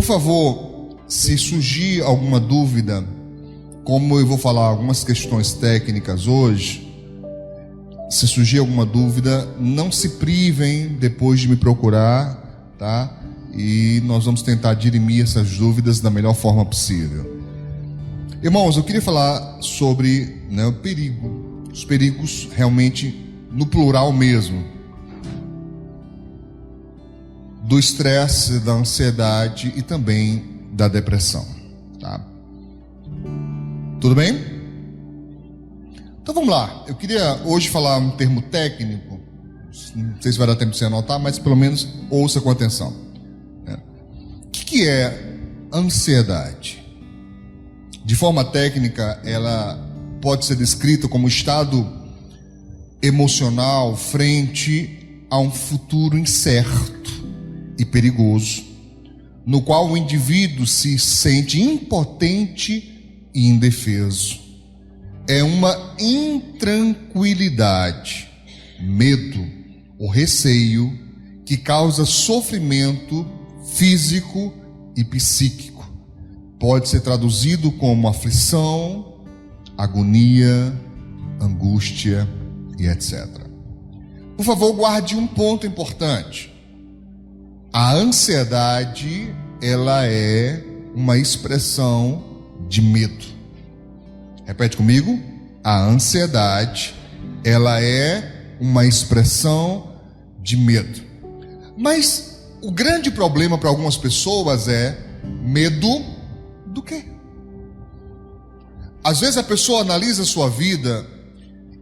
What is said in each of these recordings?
favor, se surgir alguma dúvida, como eu vou falar algumas questões técnicas hoje, se surgir alguma dúvida, não se privem depois de me procurar, tá? E nós vamos tentar dirimir essas dúvidas da melhor forma possível. Irmãos, eu queria falar sobre, o perigo, os perigos realmente no plural mesmo, do estresse, da ansiedade e também da depressão, tá? Tudo bem? Então vamos lá. Eu queria hoje falar um termo técnico, não sei se vai dar tempo de você anotar, mas pelo menos ouça com atenção. O que é ansiedade? De forma técnica, ela pode ser descrita como estado emocional frente a um futuro incerto e perigoso, no qual o indivíduo se sente impotente e indefeso. É uma intranquilidade, medo ou receio que causa sofrimento físico e psíquico. Pode ser traduzido como aflição, agonia, angústia e etc. Por favor, guarde um ponto importante. A ansiedade, ela é uma expressão de medo. Repete comigo. A ansiedade, ela é uma expressão de medo. Mas o grande problema para algumas pessoas é medo do quê? Às vezes a pessoa analisa a sua vida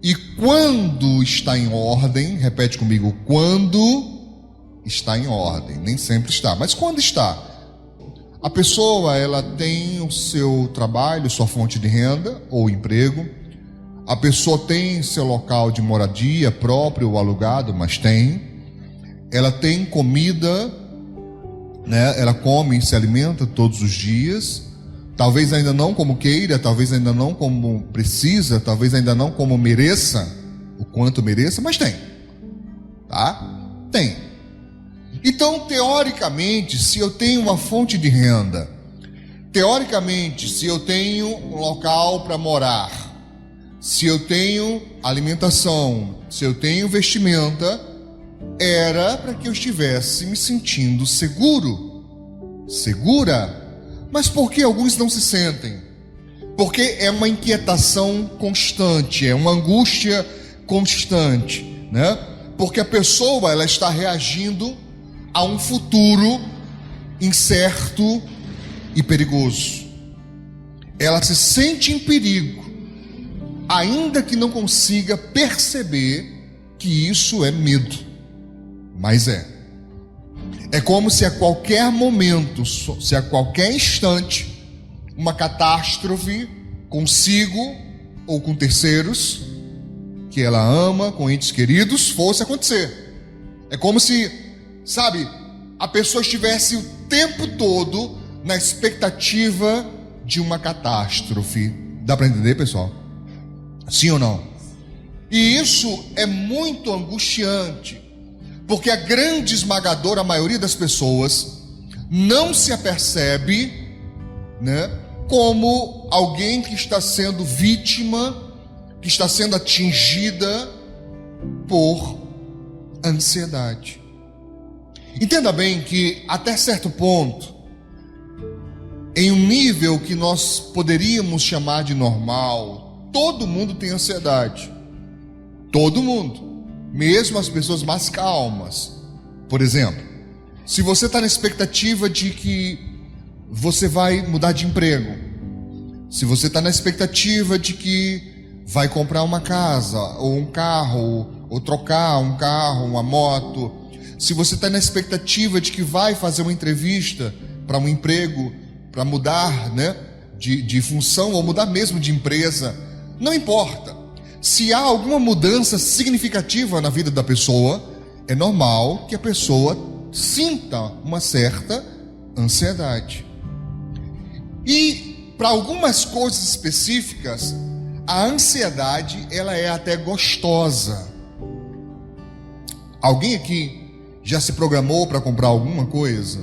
e quando está em ordem, repete comigo, quando está em ordem, nem sempre está, mas quando está, a pessoa ela tem o seu trabalho, sua fonte de renda ou emprego, a pessoa tem seu local de moradia próprio ou alugado, mas ela tem comida, ela come e se alimenta todos os dias, talvez ainda não como queira, talvez ainda não como precisa, talvez ainda não como mereça, o quanto mereça, mas tá? Tem. Então, teoricamente, se eu tenho uma fonte de renda, teoricamente, se eu tenho um local para morar, se eu tenho alimentação, se eu tenho vestimenta, era para que eu estivesse me sentindo seguro, segura. Mas por que alguns não se sentem? Porque é uma inquietação constante, é uma angústia constante, Porque a pessoa ela está reagindo a um futuro incerto e perigoso. Ela se sente em perigo, ainda que não consiga perceber que isso é medo, mas é como se a qualquer momento, se a qualquer instante, uma catástrofe consigo ou com terceiros que ela ama, com entes queridos, fosse acontecer. É como se, a pessoa estivesse o tempo todo na expectativa de uma catástrofe. Dá para entender, pessoal? Sim ou não? E isso é muito angustiante, porque a grande esmagadora maioria das pessoas não se apercebe, como alguém que está sendo vítima, que está sendo atingida por ansiedade. Entenda bem que até certo ponto, em um nível que nós poderíamos chamar de normal, todo mundo tem ansiedade. Todo mundo, mesmo as pessoas mais calmas. Por exemplo, se você está na expectativa de que você vai mudar de emprego, se você está na expectativa de que vai comprar uma casa, ou um carro, ou trocar um carro, uma moto, se você está na expectativa de que vai fazer uma entrevista para um emprego, para mudar de função, ou mudar mesmo de empresa, não importa. Se há alguma mudança significativa na vida da pessoa, é normal que a pessoa sinta uma certa ansiedade. E para algumas coisas específicas, a ansiedade ela é até gostosa. Alguém aqui já se programou para comprar alguma coisa?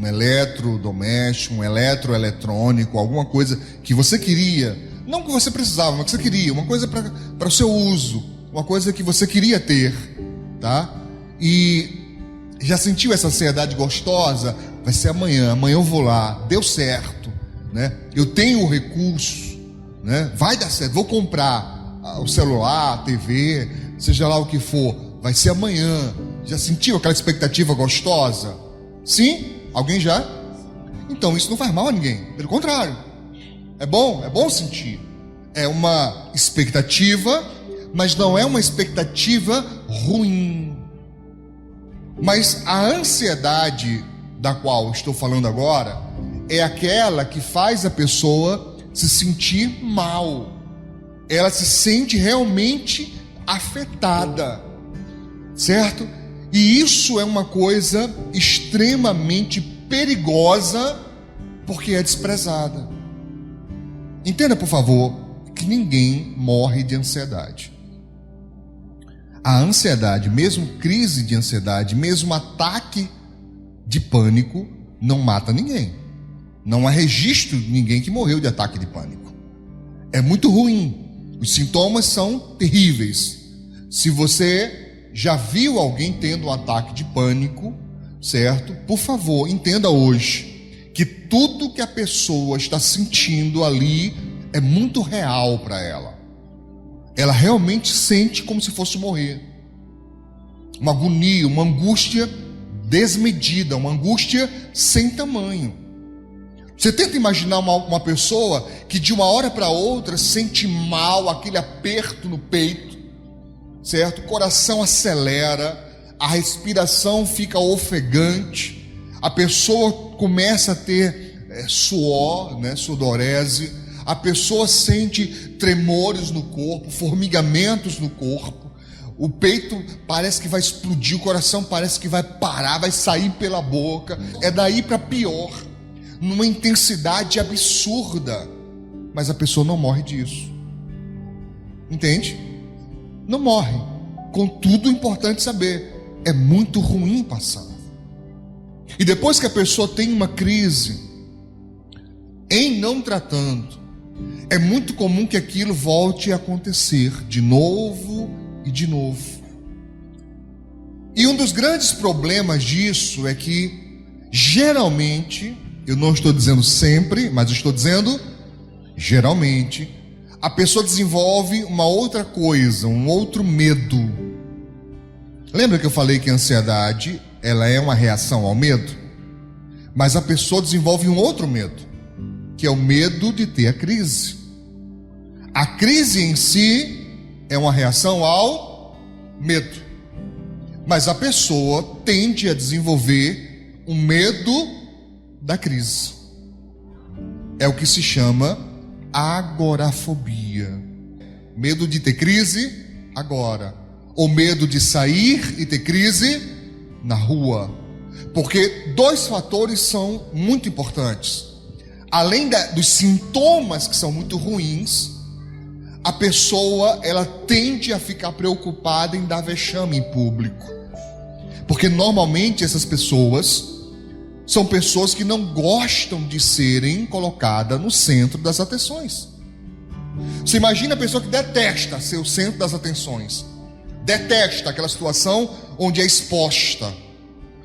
um eletrodoméstico, um eletroeletrônico, alguma coisa que você queria, não que você precisava, mas que você queria, uma coisa para o seu uso, uma coisa que você queria ter, tá? E já sentiu essa ansiedade gostosa? Vai ser amanhã eu vou lá, deu certo, né? Eu tenho o recurso, né? Vai dar certo, vou comprar o celular, a TV, seja lá o que for, vai ser amanhã. Já sentiu aquela expectativa gostosa? Sim? Alguém já? Então isso não faz mal a ninguém, pelo contrário, é bom sentir. É uma expectativa, mas não é uma expectativa ruim. Mas a ansiedade da qual estou falando agora é aquela que faz a pessoa se sentir mal. Ela se sente realmente afetada, certo? E isso é uma coisa extremamente perigosa, porque é desprezada. Entenda, por favor, que ninguém morre de ansiedade. A ansiedade, mesmo crise de ansiedade, mesmo ataque de pânico, não mata ninguém. Não há registro de ninguém que morreu de ataque de pânico. É muito ruim. Os sintomas são terríveis. Se você já viu alguém tendo um ataque de pânico, certo? Por favor, entenda hoje que tudo que a pessoa está sentindo ali é muito real para ela. Ela realmente sente como se fosse morrer. Uma agonia, uma angústia desmedida, uma angústia sem tamanho. Você tenta imaginar uma pessoa que de uma hora para outra sente mal, aquele aperto no peito, certo? O coração acelera, a respiração fica ofegante, a pessoa começa a ter suor, né? Sudorese, a pessoa sente tremores no corpo, formigamentos no corpo, o peito parece que vai explodir, o coração parece que vai parar, vai sair pela boca, é daí para pior, numa intensidade absurda, mas a pessoa não morre disso, entende? Não morre. Contudo, é importante saber, é muito ruim passar. E depois que a pessoa tem uma crise, em não tratando, é muito comum que aquilo volte a acontecer de novo e de novo. E um dos grandes problemas disso é que, geralmente, eu não estou dizendo sempre, mas estou dizendo geralmente, a pessoa desenvolve uma outra coisa, um outro medo. Lembra que eu falei que a ansiedade, ela é uma reação ao medo? Mas a pessoa desenvolve um outro medo, que é o medo de ter a crise. A crise em si é uma reação ao medo. Mas a pessoa tende a desenvolver um medo da crise. É o que se chama agorafobia. Medo de ter crise agora, ou medo de sair e ter crise na rua. Porque dois fatores são muito importantes. Além dos sintomas que são muito ruins, a pessoa ela tende a ficar preocupada em dar vexame em público. Porque normalmente essas pessoas são pessoas que não gostam de serem colocadas no centro das atenções. Você imagina a pessoa que detesta ser o centro das atenções, detesta aquela situação onde é exposta,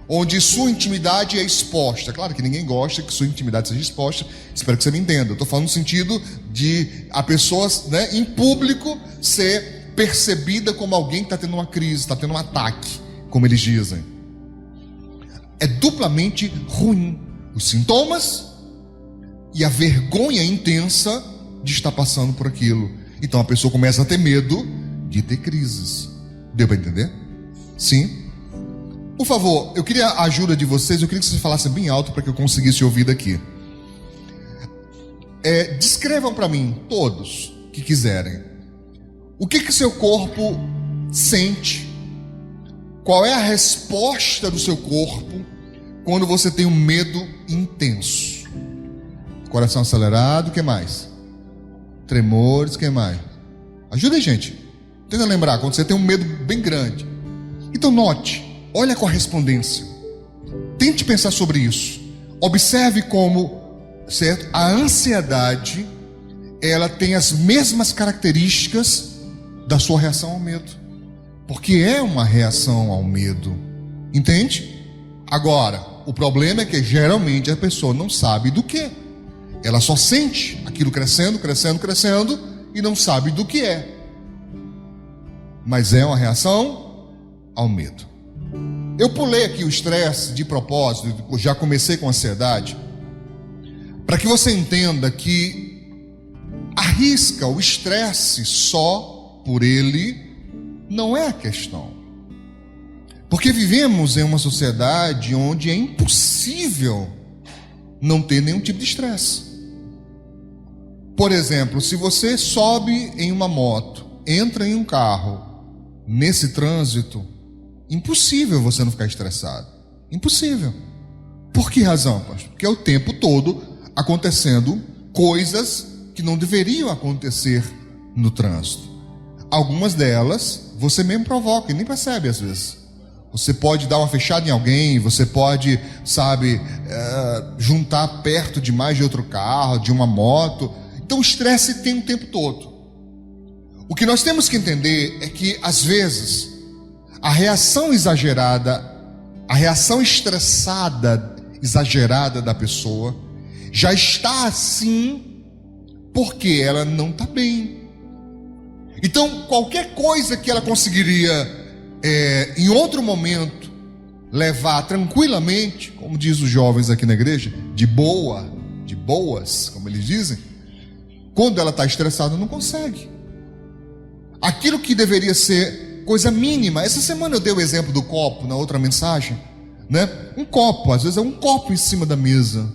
onde sua intimidade é exposta. Claro que ninguém gosta que sua intimidade seja exposta, espero que você me entenda. Eu estou falando no sentido de a pessoa, né, em público ser percebida como alguém que está tendo uma crise, está tendo um ataque, como eles dizem. É duplamente ruim. Os sintomas e a vergonha intensa de estar passando por aquilo. Então a pessoa começa a ter medo de ter crises. Deu para entender? Sim? Por favor, eu queria a ajuda de vocês. Eu queria que vocês falassem bem alto para que eu conseguisse ouvir daqui. Descrevam para mim, todos que quiserem, o que seu corpo sente. Qual é a resposta do seu corpo quando você tem um medo intenso? Coração acelerado, o que mais? Tremores, o que mais? Ajuda aí, gente. Tenta lembrar, quando você tem um medo bem grande. Então note, olha a correspondência. Tente pensar sobre isso. Observe como, certo? A ansiedade, ela tem as mesmas características da sua reação ao medo, porque é uma reação ao medo, entende? Agora, o problema é que geralmente a pessoa não sabe do que. Ela só sente aquilo crescendo, crescendo, crescendo e não sabe do que é. Mas é uma reação ao medo. Eu pulei aqui o estresse de propósito, já comecei com ansiedade, para que você entenda que arrisca o estresse só por ele não é a questão. Porque vivemos em uma sociedade onde é impossível não ter nenhum tipo de estresse. Por exemplo, se você sobe em uma moto, entra em um carro, nesse trânsito, impossível você não ficar estressado. Impossível. Por que razão, pastor? Porque é o tempo todo acontecendo coisas que não deveriam acontecer no trânsito. Algumas delas você mesmo provoca e nem percebe às vezes. Você pode dar uma fechada em alguém, você pode, juntar perto demais de outro carro, de uma moto. Então o estresse tem o tempo todo. O que nós temos que entender é que, às vezes, a reação exagerada, a reação estressada, exagerada da pessoa, já está assim porque ela não está bem. Então, qualquer coisa que ela conseguiria, em outro momento, levar tranquilamente, como diz os jovens aqui na igreja, de boas, como eles dizem, quando ela está estressada, não consegue. Aquilo que deveria ser coisa mínima. Essa semana eu dei o exemplo do copo na outra mensagem, né? Um copo, às vezes é um copo em cima da mesa,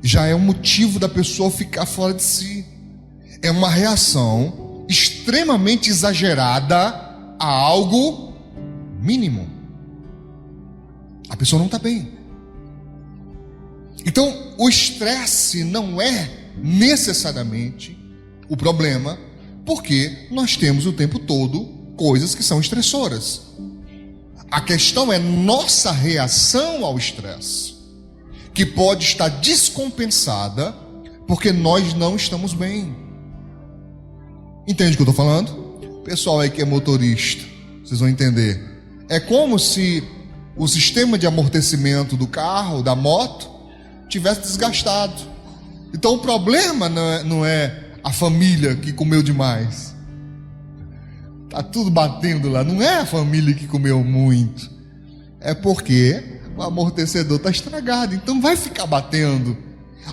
já é um motivo da pessoa ficar fora de si. É uma reação extremamente exagerada a algo mínimo. A pessoa não está bem. Então, o estresse não é necessariamente o problema, porque nós temos o tempo todo coisas que são estressoras. A questão é nossa reação ao estresse, que pode estar descompensada porque nós não estamos bem. Entende o que eu estou falando? Pessoal aí que é motorista, vocês vão entender. É como se o sistema de amortecimento do carro, da moto, tivesse desgastado. Então o problema não é a família que comeu demais. Tá tudo batendo lá. Não é a família que comeu muito. É porque o amortecedor está estragado. Então vai ficar batendo.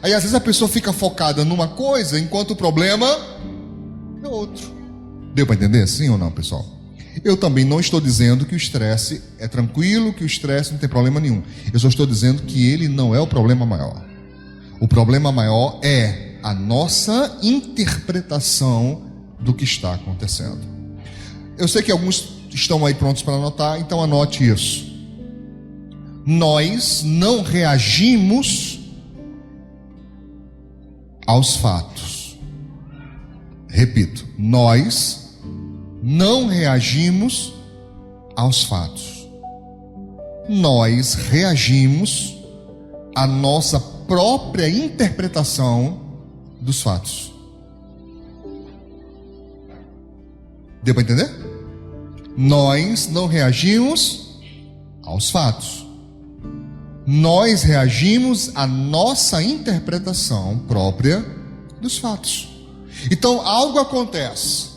Aí às vezes a pessoa fica focada numa coisa, enquanto o problema é outro. Deu para entender? Sim ou não, pessoal? Eu também não estou dizendo que o estresse é tranquilo, que o estresse não tem problema nenhum. Eu só estou dizendo que ele não é o problema maior. O problema maior é a nossa interpretação do que está acontecendo. Eu sei que alguns estão aí prontos para anotar, então anote isso. Nós não reagimos aos fatos. Repito, nós não reagimos aos fatos. Nós reagimos à nossa própria interpretação dos fatos. Deu para entender? Nós não reagimos aos fatos. Nós reagimos à nossa interpretação própria dos fatos. Então algo acontece.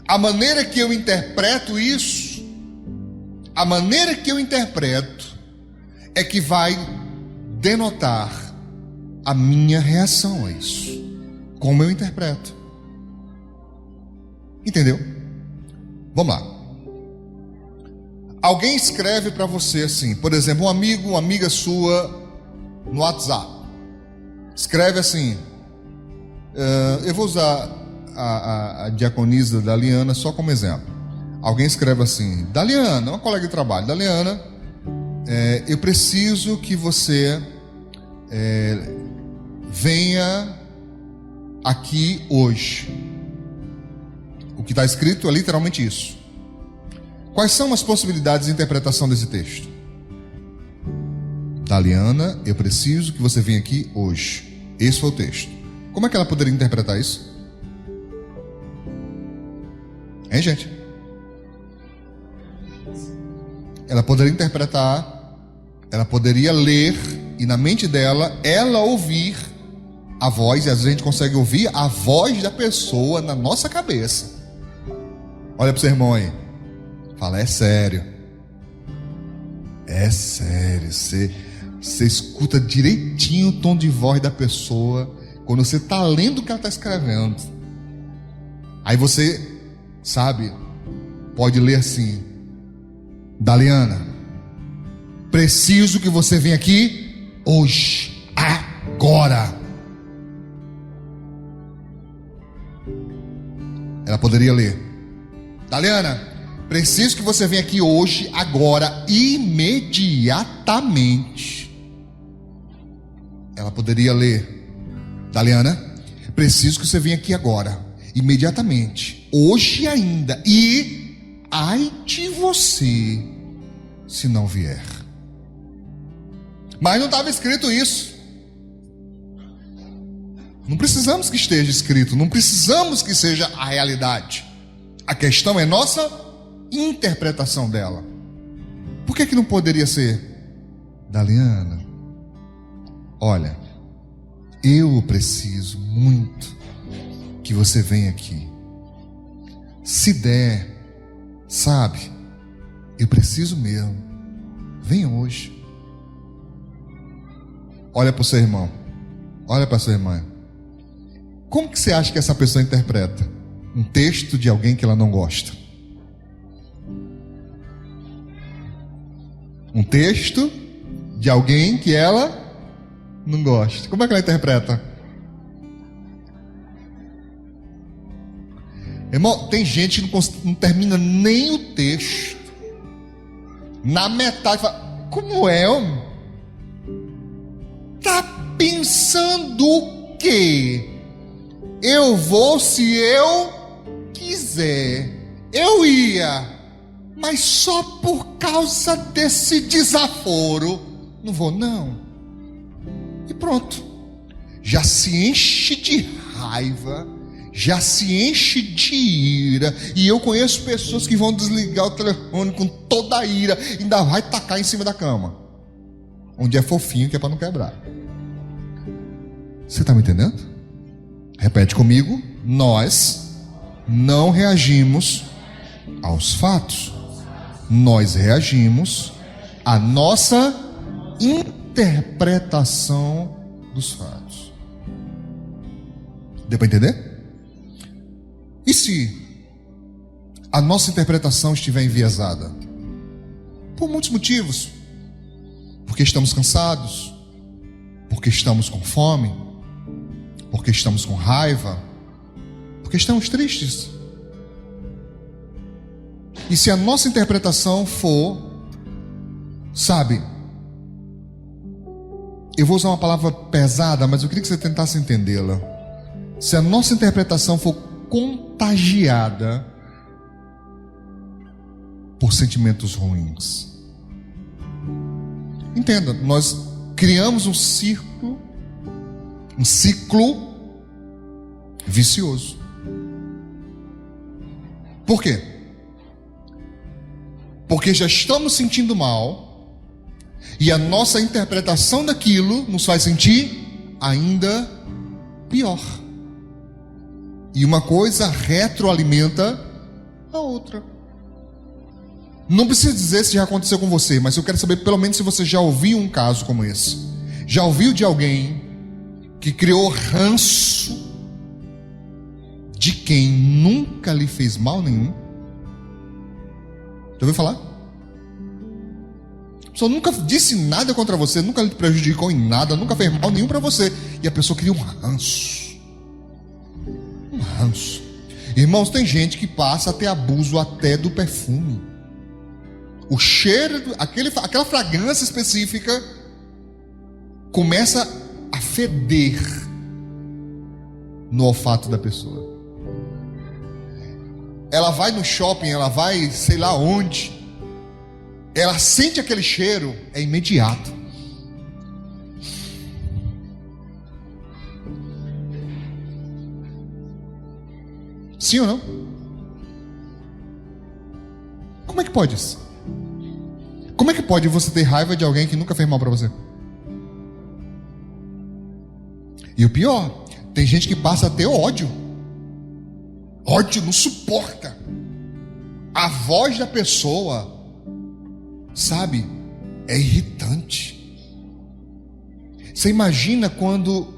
A maneira que eu interpreto isso, a maneira que eu interpreto é que vai denotar a minha reação a isso. Como eu interpreto. Entendeu? Vamos lá. Alguém escreve para você assim, por exemplo, um amigo, uma amiga sua no WhatsApp. Escreve assim, eu vou usar a diaconisa Daliana só como exemplo. Alguém escreve assim, Daliana, uma colega de trabalho, Daliana, eu preciso que você venha aqui hoje. O que está escrito é literalmente isso. Quais são as possibilidades de interpretação desse texto? Daliana, eu preciso que você venha aqui hoje. Esse foi o texto. Como é que ela poderia interpretar isso? Hein, gente? Ela poderia interpretar, ela poderia ler, e na mente dela, ela ouvir a voz, e às vezes a gente consegue ouvir a voz da pessoa na nossa cabeça. Olha para o seu irmão aí. Fala, é sério. É sério. Você escuta direitinho o tom de voz da pessoa quando você está lendo o que ela está escrevendo. Aí você, sabe, pode ler assim: Daliana, preciso que você venha aqui hoje, agora. Ela poderia ler: Daliana, preciso que você venha aqui hoje, agora, imediatamente. Ela poderia ler: Daliana, preciso que você venha aqui agora, imediatamente, hoje ainda, e ai de você se não vier. Mas não estava escrito isso. Não precisamos que esteja escrito, não precisamos que seja a realidade. A questão é nossa interpretação dela. Por que não poderia ser: Daliana, olha, eu preciso muito que você venha aqui. Se der, sabe, eu preciso mesmo. Venha hoje. Olha para o seu irmão, olha para a sua irmã. Como que você acha que essa pessoa interpreta um texto de alguém que ela não gosta? Um texto de alguém que ela não gosta. Como é que ela interpreta? Irmão, tem gente que não termina nem o texto. Na metade fala: como é, homem? Tá pensando o quê? Eu vou se eu quiser. Eu ia, mas só por causa desse desaforo não vou não. E pronto. Já se enche de raiva, já se enche de ira. E eu conheço pessoas que vão desligar o telefone com toda a ira, ainda vai tacar em cima da cama, onde é fofinho, que é para não quebrar. Você está me entendendo? Repete comigo: nós não reagimos aos fatos, nós reagimos à nossa interpretação dos fatos. Deu para entender? E se a nossa interpretação estiver enviesada? Por muitos motivos. Porque estamos cansados, porque estamos com fome, porque estamos com raiva, porque estamos tristes. E se a nossa interpretação for, sabe, eu vou usar uma palavra pesada, mas eu queria que você tentasse entendê-la. Se a nossa interpretação for contagiada por sentimentos ruins, entenda, nós criamos um ciclo vicioso. Por quê? Porque já estamos sentindo mal, e a nossa interpretação daquilo nos faz sentir ainda pior. E uma coisa retroalimenta a outra. Não precisa dizer se já aconteceu com você, mas eu quero saber pelo menos se você já ouviu um caso como esse. Já ouviu de alguém que criou ranço de quem nunca lhe fez mal nenhum? Já ouviu falar? A pessoa nunca disse nada contra você, nunca lhe prejudicou em nada, nunca fez mal nenhum para você, e a pessoa cria um ranço. Um ranço. Irmãos, tem gente que passa a ter abuso até do perfume. O cheiro, aquela fragrância específica começa a feder no olfato da pessoa. Ela vai no shopping, ela vai sei lá onde, ela sente aquele cheiro, é imediato. Sim ou não? Como é que pode isso? Como é que pode você ter raiva de alguém que nunca fez mal para você? E o pior, tem gente que passa a ter ódio. Ódio, não suporta. A voz da pessoa, sabe, é irritante. Você imagina quando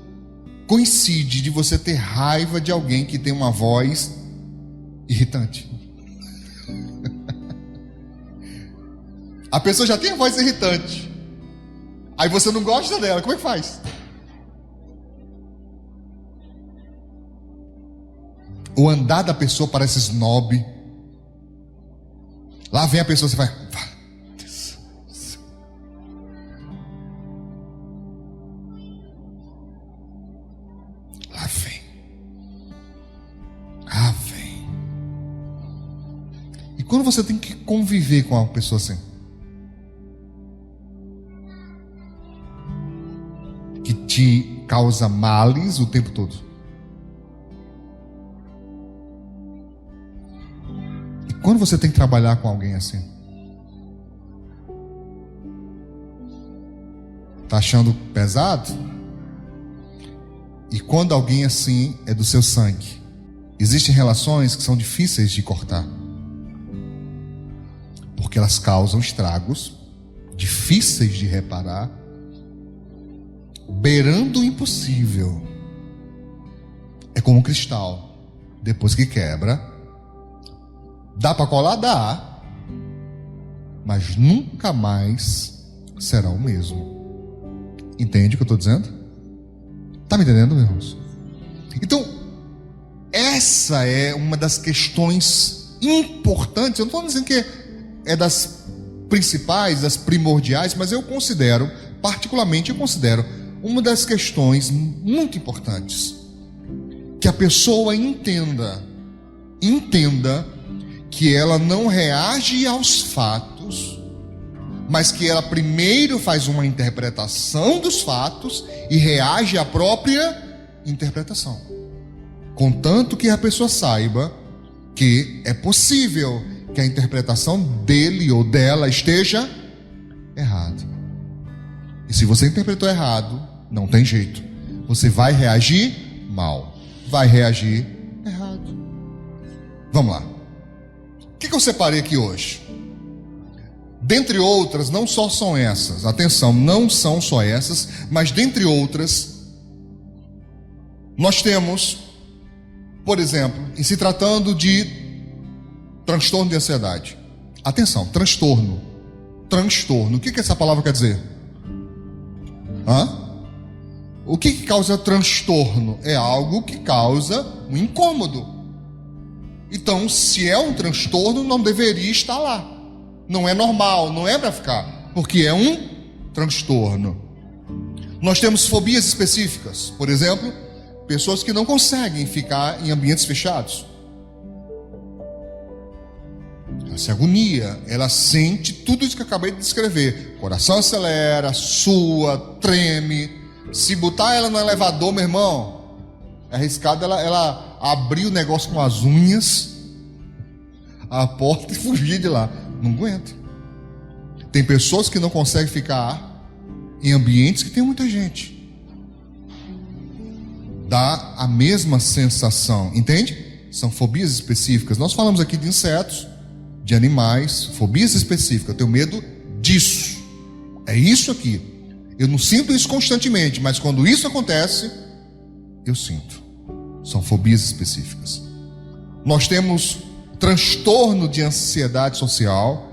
coincide de você ter raiva de alguém que tem uma voz irritante. A pessoa já tem a voz irritante. Aí você não gosta dela, como é que faz? O andar da pessoa parece snob. Lá vem a pessoa, você vai... Lá vem. Lá vem. E quando você tem que conviver com uma pessoa assim, que te causa males o tempo todo, quando você tem que trabalhar com alguém assim, tá achando pesado? E quando alguém assim é do seu sangue, existem relações que são difíceis de cortar, porque elas causam estragos, difíceis de reparar, beirando o impossível. É como um cristal, depois que quebra, dá para colar? Dá. Mas nunca mais será o mesmo. Entende o que eu estou dizendo? Está me entendendo, meus irmãos? Então, essa é uma das questões importantes. Eu não estou dizendo que é das principais, das primordiais, mas eu considero, particularmente, uma das questões muito importantes. Que a pessoa entenda que ela não reage aos fatos, mas que ela primeiro faz uma interpretação dos fatos e reage à própria interpretação. Contanto que a pessoa saiba que é possível que a interpretação dele ou dela esteja errada. E se você interpretou errado, não tem jeito. Você vai reagir mal. Vai reagir errado. Vamos lá. O que eu separei aqui hoje? Dentre outras, não só são essas. Atenção, não são só essas, mas dentre outras, nós temos, por exemplo, em se tratando de transtorno de ansiedade. Atenção, transtorno. Transtorno. O que essa palavra quer dizer? O que causa transtorno? É algo que causa um incômodo. Então, se é um transtorno, não deveria estar lá. Não é normal, não é para ficar, porque é um transtorno. Nós temos fobias específicas. Por exemplo, pessoas que não conseguem ficar em ambientes fechados. Ela se agonia, ela sente tudo isso que eu acabei de descrever. O coração acelera, sua, treme. Se botar ela no elevador, meu irmão, é arriscado ela abrir o negócio com as unhas, a porta, e fugir de lá. Não aguenta. Tem pessoas que não conseguem ficar em ambientes que tem muita gente. Dá a mesma sensação, entende? São fobias específicas. Nós falamos aqui de insetos, de animais, fobias específicas. Eu tenho medo disso. É isso aqui. Eu não sinto isso constantemente, mas quando isso acontece, eu sinto. São fobias específicas. Nós temos transtorno de ansiedade social,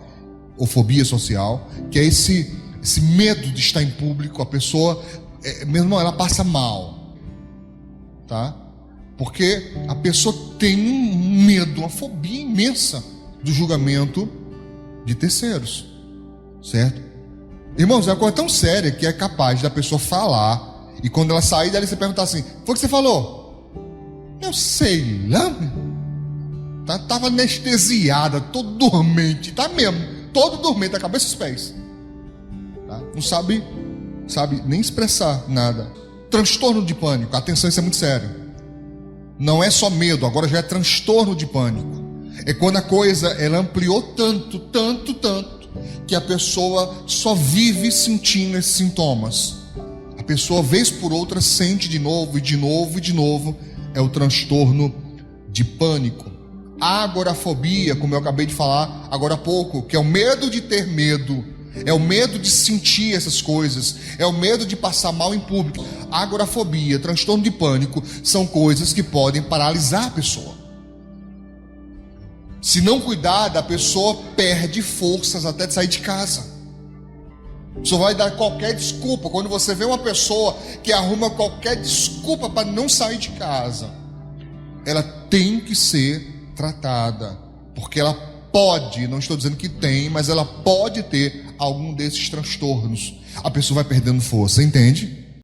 ou fobia social, que é esse medo de estar em público. A pessoa, meu irmão, ela passa mal, tá? Porque a pessoa tem um medo, uma fobia imensa do julgamento de terceiros, certo? Irmãos, é uma coisa tão séria que é capaz da pessoa falar, e quando ela sair dali, você perguntar assim: foi o que você falou? Eu sei lá, tava anestesiada, todo dormente, tá mesmo, todo dormente, da cabeça aos pés, tá? Não sabe nem expressar nada. Transtorno de pânico, atenção, isso é muito sério. Não é só medo, agora já é transtorno de pânico. É quando a coisa ela ampliou tanto, que a pessoa só vive sentindo esses sintomas. A pessoa, vez por outra, sente de novo, e de novo, e de novo. É o transtorno de pânico. A agorafobia, como eu acabei de falar agora há pouco, que é o medo de ter medo, é o medo de sentir essas coisas, é o medo de passar mal em público. A agorafobia, transtorno de pânico, são coisas que podem paralisar a pessoa. Se não cuidar, a pessoa perde forças até de sair de casa. Só vai dar qualquer desculpa. Quando você vê uma pessoa que arruma qualquer desculpa para não sair de casa, ela tem que ser tratada, porque ela pode, não estou dizendo que tem, mas ela pode ter algum desses transtornos. A pessoa vai perdendo força, entende?